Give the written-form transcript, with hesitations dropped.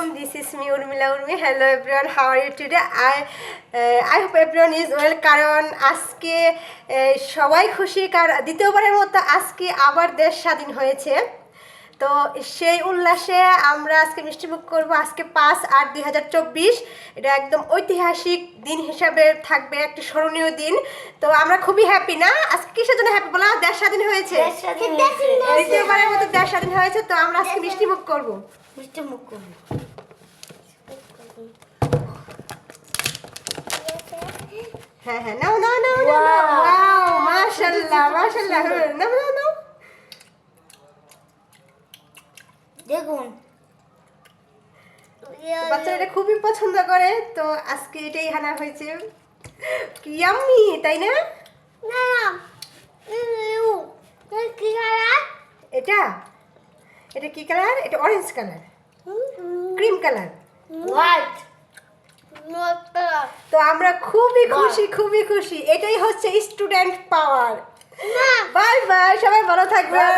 welcome. This is me Urmila Urmi. Hello everyone. How are you today? I hope everyone is well. কারণ আজকে সবাই খুশি, কারণ দ্বিতীয়বারের মতো আজকে আবার দেশ স্বাধীন হয়েছে। তো সেই উল্লাসে আমরা আজকে মিষ্টিমুখ করবো। আজকে 5/8/2024, এটা একদম ঐতিহাসিক দিন হিসাবে থাকবে, একটা স্মরণীয় দিন। তো আমরা খুবই হ্যাপি না? আজকে কিসের জন্য হ্যাপি বলা? দেশ স্বাধীন হয়েছে, দ্বিতীয়বারের মতো দেশ স্বাধীন হয়েছে। তো আমরা আজকে মিষ্টিমুখ করবো। মিষ্টিমুখ করবো। হ্যাঁ হ্যাঁ, নাও নাও নাও নাও। ওয়াও, মাশাআল্লাহ মাশাআল্লাহ। নাও নাও নাও। দেখুন বাচ্চারা এটা খুবই পছন্দ করে। তো আজকে এটাই হানা হয়েছে। কি ইয়াম্মি, তাই না? না কি কালার? এটা এটা কি কালার? এটা orange colour, cream colour, white. তো আমরা খুবই খুশি, খুবই খুশি। এটাই হচ্ছে স্টুডেন্ট পাওয়ার। বাই বাই, সবাই ভালো থাকবেন।